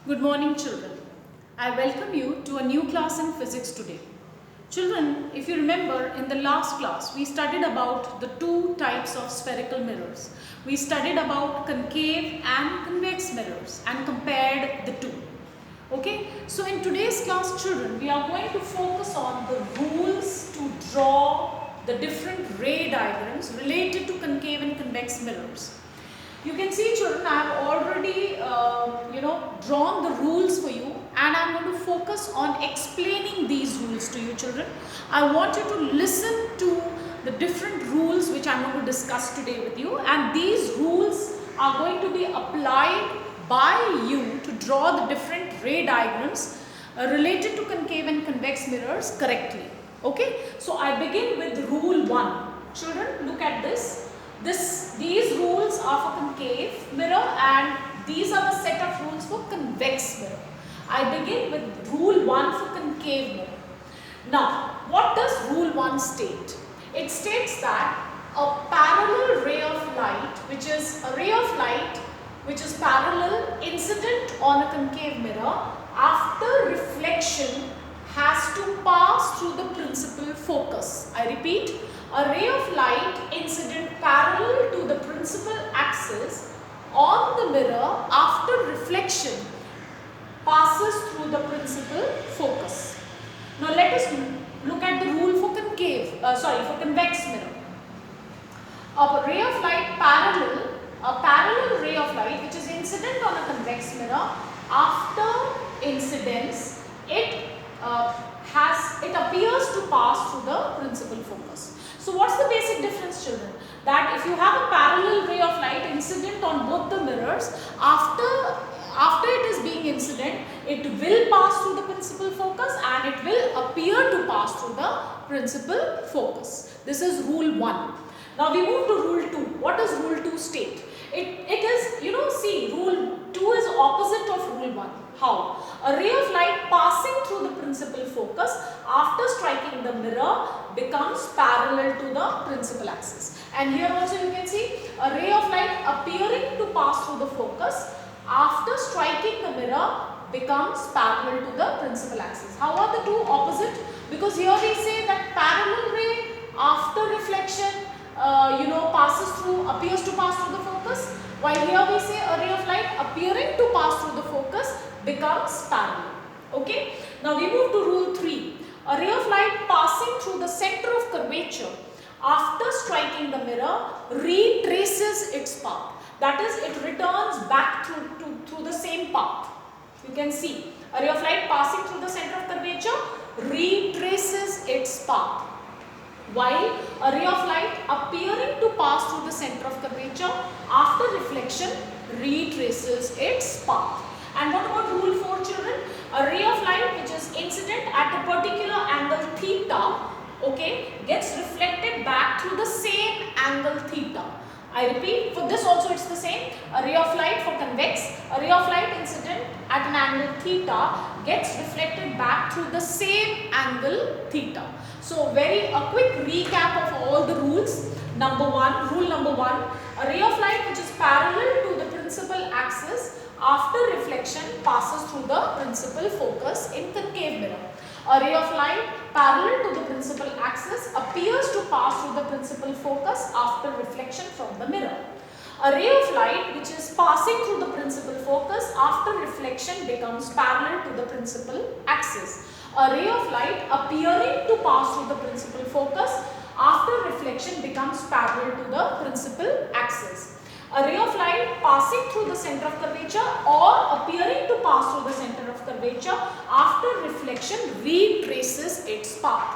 Good morning, children. I welcome you to a new class in physics today. Children, if you remember, in the last class, we studied about the two types of spherical mirrors. We studied about concave and convex mirrors and compared the two. Okay, so in today's class, children, we are going to focus on the rules to draw the different ray diagrams related to concave and convex mirrors. You can see, children, I have already drawn the rules for you, and I am going to focus on explaining these rules to you, children. I want you to listen to the different rules which I am going to discuss today with you, and these rules are going to be applied by you to draw the different ray diagrams related to concave and convex mirrors correctly. Okay, so I begin with rule 1. Children, look at this. These rules are for concave mirror and these are the set of rules for convex mirror. I begin with rule 1 for concave mirror. Now, what does rule 1 state? It states that a parallel ray of light, which is a ray of light which is parallel incident on a concave mirror, after reflection has to pass through the principal focus. I repeat, a ray of light incident parallel to the principal axis on the mirror after reflection passes through the principal focus. Now let us look at the rule for for convex mirror. A ray of light a parallel ray of light which is incident on a convex mirror, after incidence it appears to pass through the principal focus. So what's the basic difference, children? That if you have a parallel ray of light incident on both the mirrors, after it is being incident, it will pass through the principal focus and it will appear to pass through the principal focus. This is rule 1. Now we move to rule 2. What does rule 2 state? It is, see, rule 2 is opposite of rule 1. How? A ray of light passing through the principal focus after striking the mirror becomes parallel to the principal axis. And here also you can see a ray of light appearing to pass through the focus after striking the mirror becomes parallel to the principal axis. How are the two opposite? Because here we say that parallel ray after reflection appears to pass through the focus, while here we say a ray of light appearing to pass through the focus becomes parallel. Okay. Now we move to rule 3. A ray of light passing through the center of curvature after striking the mirror retraces its path. That is, it returns back through the same path. You can see a ray of light passing through the center of curvature retraces its path, while a ray of light appearing to pass through the center of curvature after reflection retraces its path. And what about rule 4, children? A ray of light which is incident at a particular angle theta, okay, gets reflected back through the same angle theta. I repeat, for this also it's the same. A ray of light for convex, a ray of light incident at an angle theta gets reflected back through the same angle theta. So a quick recap of all the rules. Rule number 1, a ray of light which is parallel to the principal axis after reflection passes through the principal focus in concave mirror. A ray of light parallel to the principal axis appears to pass through the principal focus after reflection from the mirror. A ray of light which is passing through the principal focus after reflection becomes parallel to the principal axis. A ray of light appearing to pass through the principal focus after reflection becomes parallel to the principal axis. A ray of light passing through the center of curvature or appearing to pass through the center of curvature after reflection retraces its path.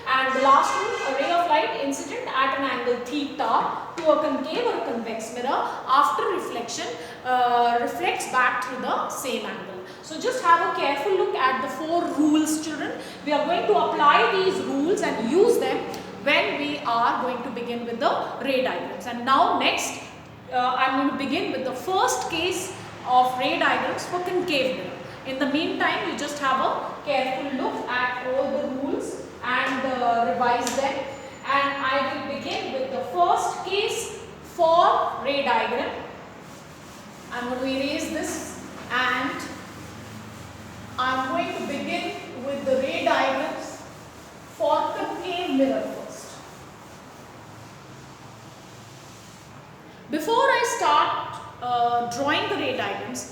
And the last rule, a ray of light incident at an angle theta to a concave or convex mirror after reflection reflects back through the same angle. So just have a careful look at the 4 rules, children. We are going to apply these rules and use them when we are going to begin with the ray diagrams. And now next, I am going to begin with the first case of ray diagrams for concave mirror. In the meantime, you just have a careful look at all the rules and revise them. And I will begin with the first case for ray diagram. I am going to erase this and diagrams,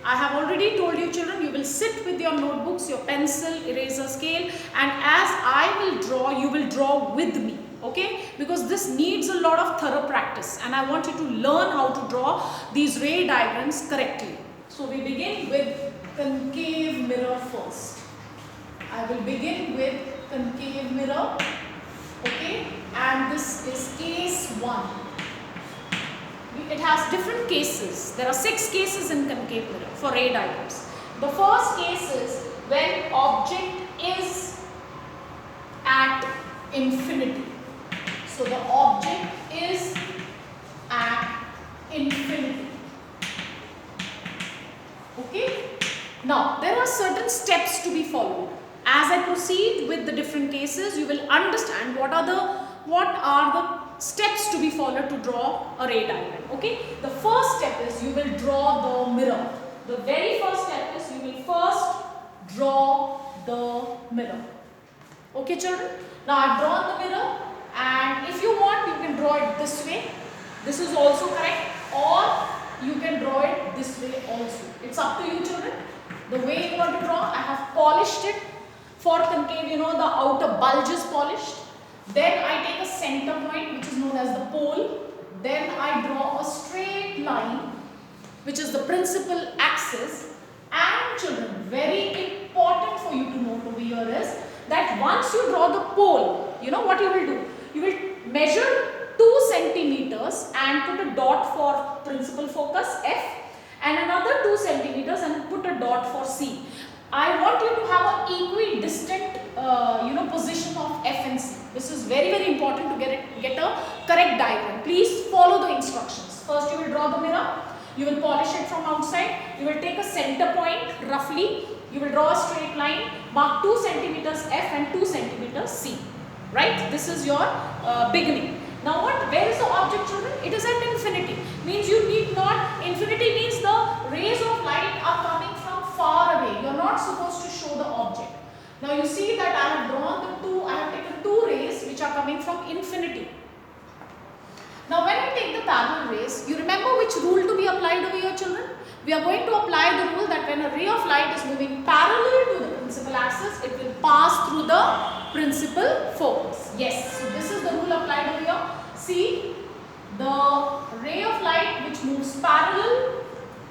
I have already told you children, you will sit with your notebooks, your pencil, eraser, scale, and as I will draw, you will draw with me, okay? Because this needs a lot of thorough practice and I want you to learn how to draw these ray diagrams correctly. So we begin with concave mirror first. I will begin with concave mirror, okay? And this is case 1. It has different cases. There are 6 cases in concave mirror for ray diagrams. The first case is when object is at infinity. So the object is at infinity. Okay? Now there are certain steps to be followed. As I proceed with the different cases, you will understand what are the steps to be followed to draw a ray diagram. Okay, the first step is you will draw the mirror. The very first step is you will first draw the mirror. Okay children, now I have drawn the mirror, and if you want you can draw it this way. This is also correct, or you can draw it this way also. It's up to you children. The way you want to draw, I have polished it. For concave, the outer bulge is polished. Then I take a center point which is known as the pole. Then I draw a straight line which is the principal axis. And children, very important for you to note over here is that once you draw the pole, what you will do? You will measure 2 centimeters and put a dot for principal focus F, and another 2 centimeters and put a dot for C. I want you to have an equidistant position of F and C. This is very, very important to get a correct diagram. Please follow the instructions. First you will draw the mirror. You will polish it from outside. You will take a center point roughly. You will draw a straight line. Mark 2 centimeters F and 2 centimeters C. Right? This is your beginning. Now where is the object children? It is at infinity. Means you need not, infinity means the rays of light are coming from far away. You are not supposed to show the object. Now you see that I have drawn I have taken 2 rays which are coming from infinity. Now when I take the parallel rays, you remember which rule to be applied over here children? We are going to apply the rule that when a ray of light is moving parallel to the principal axis, it will pass through the principal focus. Yes, so this is the rule applied over here. See, the ray of light which moves parallel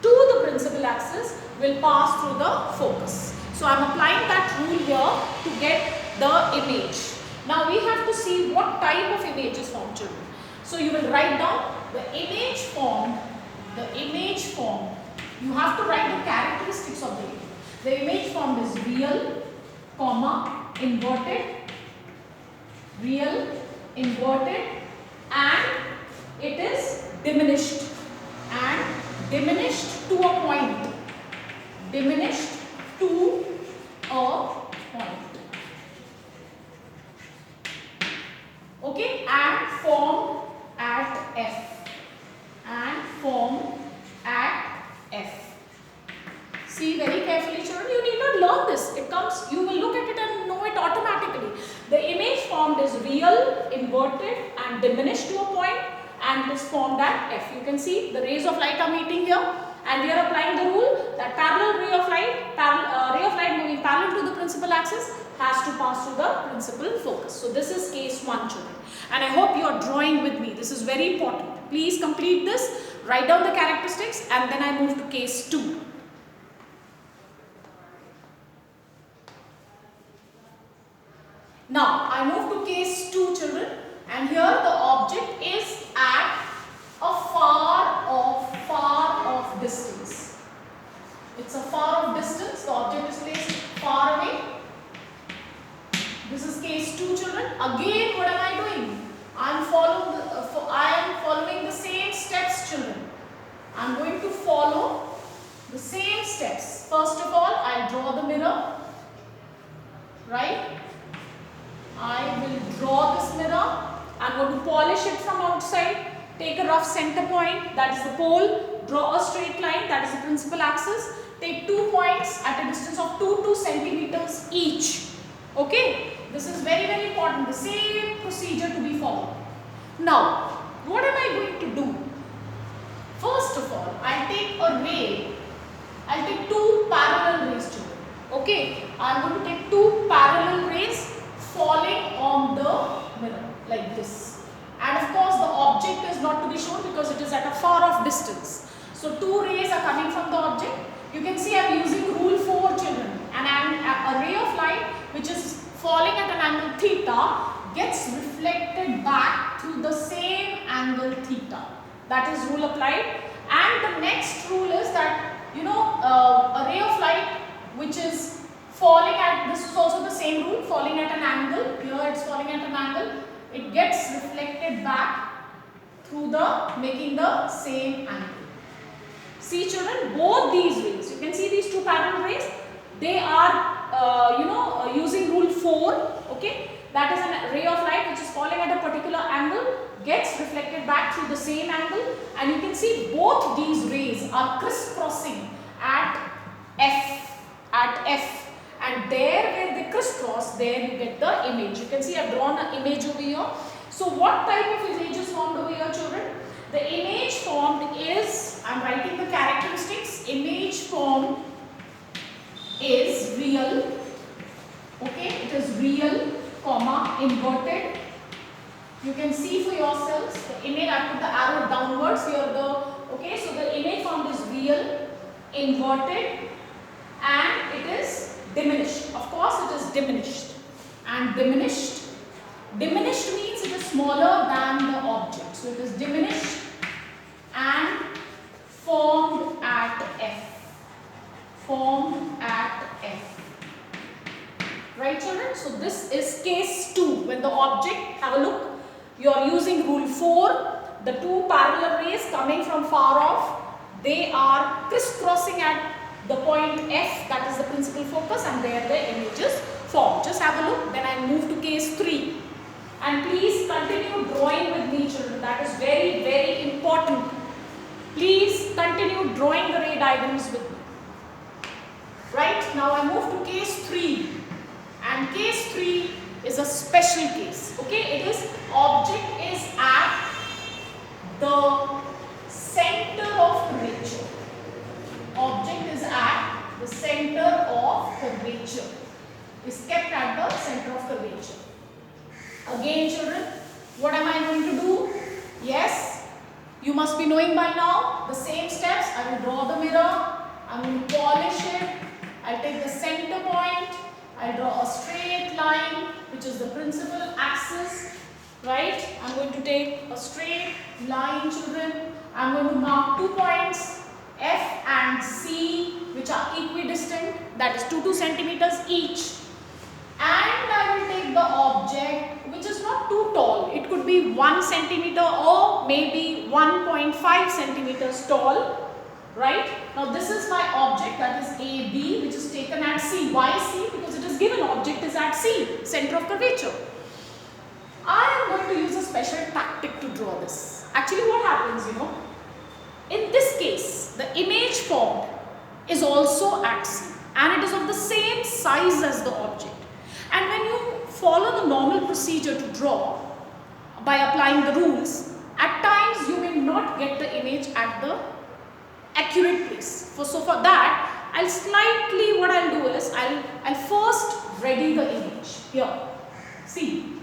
to the principal axis will pass through the focus. So I am applying that rule here to get the image. Now we have to see what type of image is formed children. So you will write down the image formed. You have to write the characteristics of the image. The image formed is real, inverted, and it is diminished to a point. Okay, and formed at F. See very carefully children, you need not learn this. It comes, you will look at it and know it automatically. The image formed is real, inverted and diminished to a point, and it is formed at F. You can see the rays of light are meeting here, and we are applying the rule that parallel ray of light moving parallel to the principal axis has to pass through the principal focus. So this is case 1 children, and I hope you are drawing with me. This is very important. Please complete this, write down the characteristics, and then I move to case 2. Now I move to case 2 children, and here the object is at a far off distance. It's a far off distance. The object is placed far away. This is case 2 children. Again, what am I doing? I am following the same steps children. I am going to follow the same steps. First of all, I will draw the mirror. Right? I will draw this mirror. I am going to polish it from outside. Take a rough center point, that is the pole. Draw a straight line, that is the principal axis. Take 2 points at a distance of 2 centimeters each. Okay? This is very, very important. The same procedure to be followed. Now, what am I going to do? First of all, I'll take a ray. I'll take two parallel rays, children. Okay, I'm going to take two parallel rays falling on the mirror like this. And of course, the object is not to be shown because it is at a far off distance. So two rays are coming from the object. You can see I'm using rule 4, children. And a ray of light which is falling at an angle theta gets reflected back through the same angle theta. That is rule applied. And the next rule is that, you know, a ray of light which is falling at, this is also the same rule, falling at an angle, here it's falling at an angle, it gets reflected back through the, making the same angle. See children, both these rays, you can see these two parallel rays, they are, using rule 4, okay, that is a ray of light which is falling at a particular angle, gets reflected back through the same angle, and you can see both these rays are crisscrossing at F. And there where they crisscross, there you get the image. You can see I have drawn an image over here. So what type of image is formed over here, children? The image formed is, I am writing the characteristics, image formed is real, okay, it is real, comma, inverted. You can see for yourselves the image, I put the arrow downwards here, okay, so the image formed is real, inverted, and it is diminished. Of course, it is diminished. And diminished means it is smaller than the object. So it is diminished and formed at F. Formed at F. Right, children? So this is case 2. When the object, have a look, you are using rule 4. The two parallel rays coming from far off, they are crisscrossing at the point F, that is the principal focus, and there the images form. Just have a look, then I move to case 3. And please continue drawing with me, children. That is very, very important. Please continue drawing the ray diagrams with me. Right, now I move to case 3. And case 3 is a special case. Okay, it is object is at the center of curvature. Object is at the center of curvature. Is kept at the center of curvature. Again, children, what am I going to do? Yes, you must be knowing by now the same steps. I will draw the mirror. I will polish it. I'll take the center point. I'll draw a straight line, which is the principal axis. Right? I'm going to take a straight line, children. I'm going to mark 2 points, F and C, which are equidistant, that is 2 centimeters each. And I will take the object which is not too tall. It could be 1 centimeter or maybe 1.5 centimeters tall. Right? Now this is my object, that is AB, which is taken at C. Why C? Because it is given object is at C, center of curvature. I am going to use a special tactic to draw this. Actually what happens, in this case, the image formed is also at C and it is of the same size as the object. And when you follow the normal procedure to draw by applying the rules, at times you may not get the image at the accurate place. So for that, what I'll do is, I'll first ready the image. Here, see,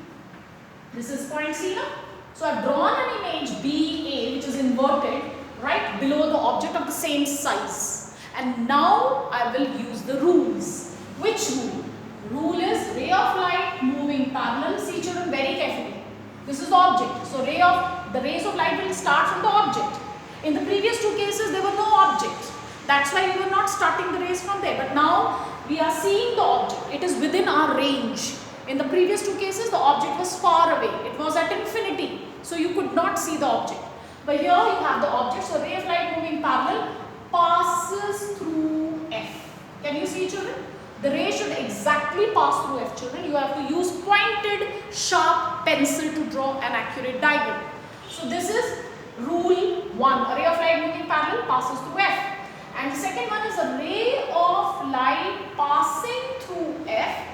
this is point C now. So I've drawn an image BA which is inverted right below the object of the same size. And now I will use the rules. Which rule? Rule is ray of light moving parallel. See children very carefully. This is the object. So the rays of light will start from the object. In the previous 2 cases there were no object. That's why we were not starting the rays from there. But now we are seeing the object. It is within our range. In the previous 2 cases the object was far away. It was at infinity. So you could not see the object. But here you have the object. So ray of light moving parallel passes through F. Can you see children? The ray should exactly pass through F, children. You have to use pointed sharp pencil to draw an accurate diagram. So this is rule 1. A ray of light moving parallel passes through F. And the second one is a ray of light passing through F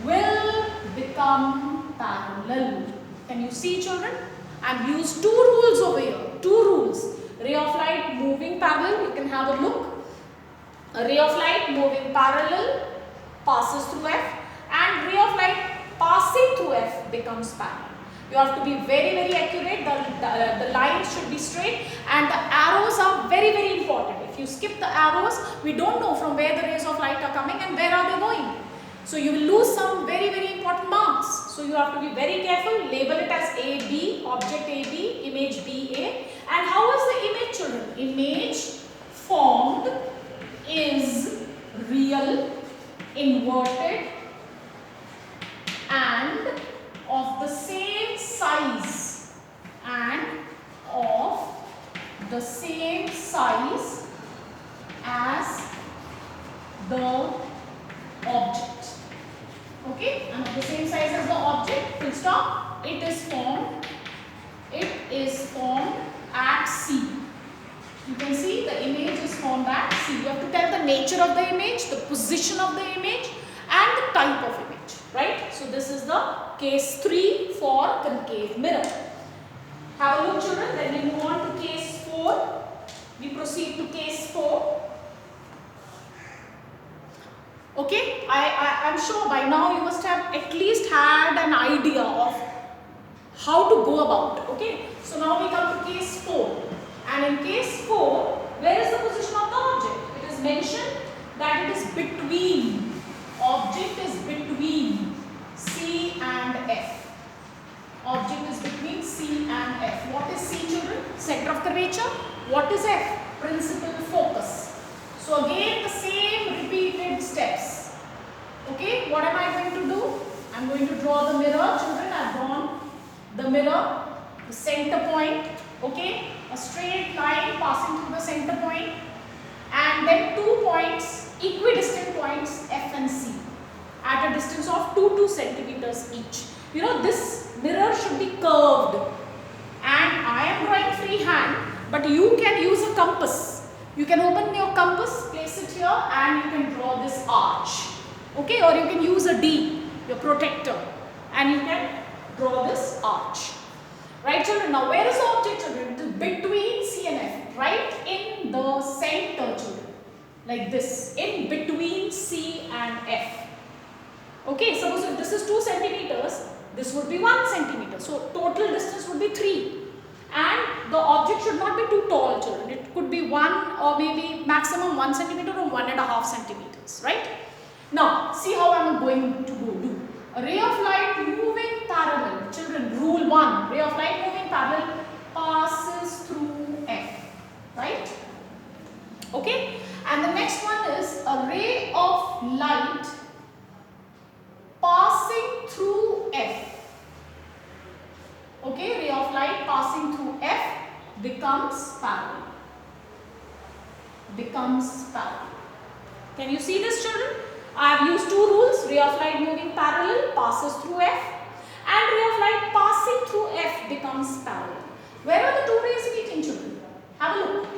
will become parallel. Can you see children? I've used 2 rules over here. 2 rules. ray of light moving parallel, you can have a look. A ray of light moving parallel passes through F, and ray of light passing through F becomes parallel. You have to be very, very accurate. The lines should be straight, and the arrows are very, very important. If you skip the arrows, we don't know from where the rays of light are coming and where are they going. So you will lose some very, very important marks. So you have to be very careful. Label it as AB, object AB, image BA. And how is the image, children? Image formed is real, inverted, and of the same size, as the object. Okay, and of the same size as the object, full stop. It is formed at C. You can see the image is formed at C. You have to tell the nature of the image, the position of the image, and the type of image, right? So this is the case 3 for concave mirror. Have a look, children. Then we move on to case 4. We proceed to case 4. Okay, I'm sure by now you must have at least had an idea of how to go about. Okay, so now we come to case 4. And in case 4, where is the position of the object? It is mentioned that it is between. Object is between C and F. Object is between C and F. What is C, children? Center of curvature. What is F? Principal focus. So again the same repeated steps. Okay, what am I going to do? I am going to draw the mirror, children. I have drawn the mirror, the center point. Okay, a straight line passing through the center point, and then 2 points, equidistant points F and C at a distance of 2 centimeters each. You know, this mirror should be curved, and I am drawing freehand, but you can use a compass. You can open your compass, place it here, and you can draw this arch. Okay, or you can use a D, your protector, and you can draw this arch. Right, children? Now, where is the object, children? It is between C and F, right in the center, children. Like this, in between C and F. Okay, suppose if this is 2 centimeters, this would be 1 centimeter. So, total distance would be 3. And the object should not be too tall, children. It could be 1 or maybe maximum 1 centimeter or 1.5 centimeters, right? Now, see how I am going to do. A ray of light moving parallel. Children, rule 1. Ray of light moving parallel passes through F. Right? Okay? And the next one is a ray of light passing through F. Okay? Ray of light passing through F becomes parallel. Becomes parallel. Can you see this, children? I have used 2 rules. Ray of light moving parallel passes through F, and ray of light passing through F becomes parallel. Where are the 2 rays meeting, children? Have a look.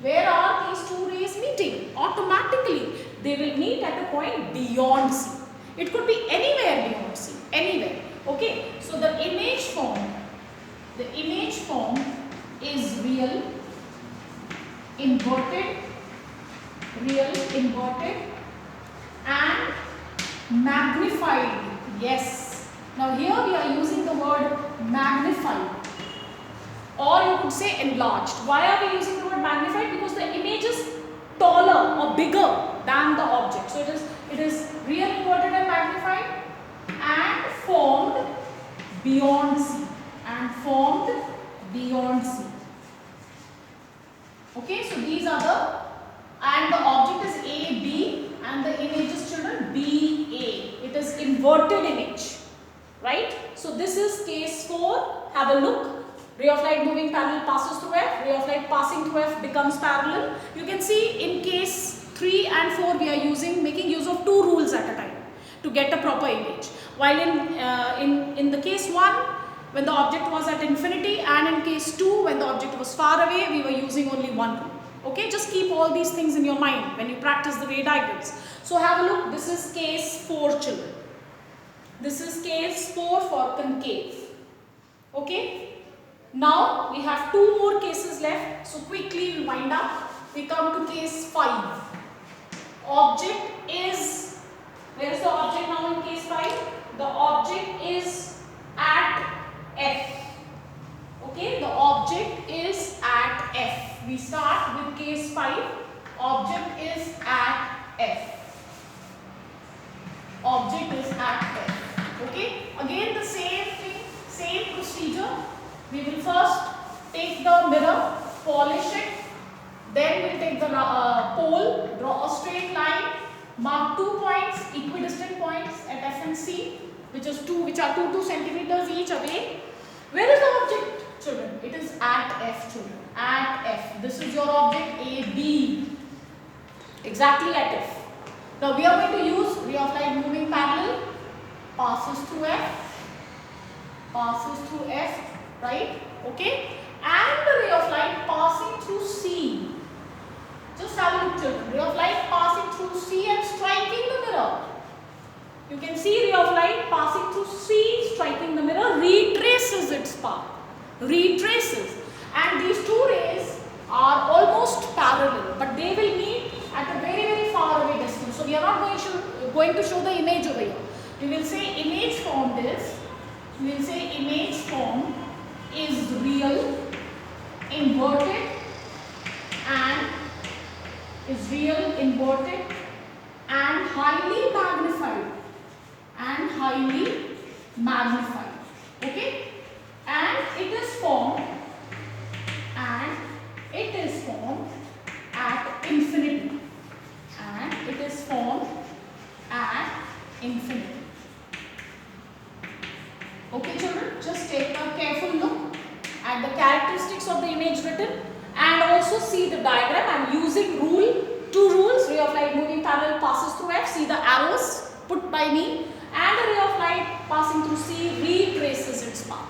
Where are these 2 rays meeting? Automatically, they will meet at a point beyond C. It could be anywhere beyond C. Anywhere. Okay. So the image formed is real, inverted, and magnified. Yes. Now here we are using the word magnified, or you could say enlarged. Why are we using the word magnified? Because the image is taller or bigger than the object. So it is real, inverted, and magnified, and formed beyond C. Okay. So these are and the object is AB, and the image is, children, BA. It is inverted image, right? So this is case 4. Have a look. Ray of light moving parallel passes through F. Ray of light passing through F becomes parallel. You can see in case 3 and 4 we are making use of 2 rules at a time to get a proper image. While in the case 1, when the object was at infinity, and in case 2, when the object was far away, we were using only 1 rule. Okay, just keep all these things in your mind when you practice the ray diagrams. So have a look. This is case 4, children. This is case 4 for concave. Okay. Now we have 2 more cases left, so quickly we wind up. We come to case 5. Object is, where is the object now in case 5? The object is at F. Okay, the object is at F. We start with case 5. Object is at F. Object is at F. Okay, again the same thing, same procedure. We will first take the mirror, polish it, then we'll take the pole, draw a straight line, mark 2 points, equidistant points at F and C, which are 2 centimeters each away. Where is the object, children? It is at F, children. At F. This is your object AB. Exactly at F. Now we are going to use ray of light moving parallel, passes through F, right? Okay, and the ray of light passing through C. Just have a look, children. Ray of light passing through C and striking the mirror. You can see ray of light passing through C, striking the mirror, retraces its path. Retraces. And these 2 rays are almost parallel, but they will meet at a very, very far away distance. So we are not going to show the image over here. We will say image formed is, real, inverted, and highly magnified. Okay, and it is formed at infinity. Okay, children, just take a careful look at the characteristics of the image written and also see the diagram. I am using 2 rules. Ray of light moving parallel passes through F. See the arrows put by me, and a ray of light passing through C retraces its path.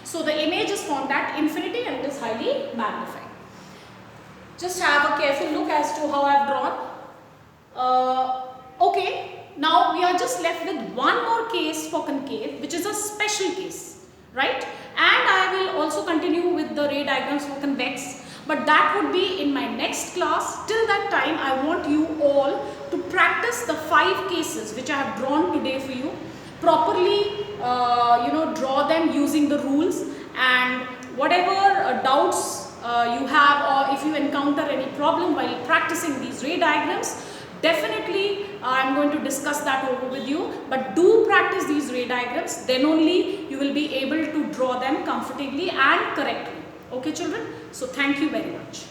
So the image is formed at infinity and it is highly magnified. Just have a careful look as to how I have drawn. Okay, now we are just left with one more case for concave, which is a special case, right? And I will also continue with the ray diagrams for convex, but that would be in my next class. Till that time, I want you all to practice the 5 cases which I have drawn today for you. Properly, draw them using the rules, and whatever doubts you have, or if you encounter any problem while practicing these ray diagrams, definitely I am going to discuss that over with you. But do practice these ray diagrams, then only you will be able to draw them comfortably and correctly. Okay, children? So thank you very much.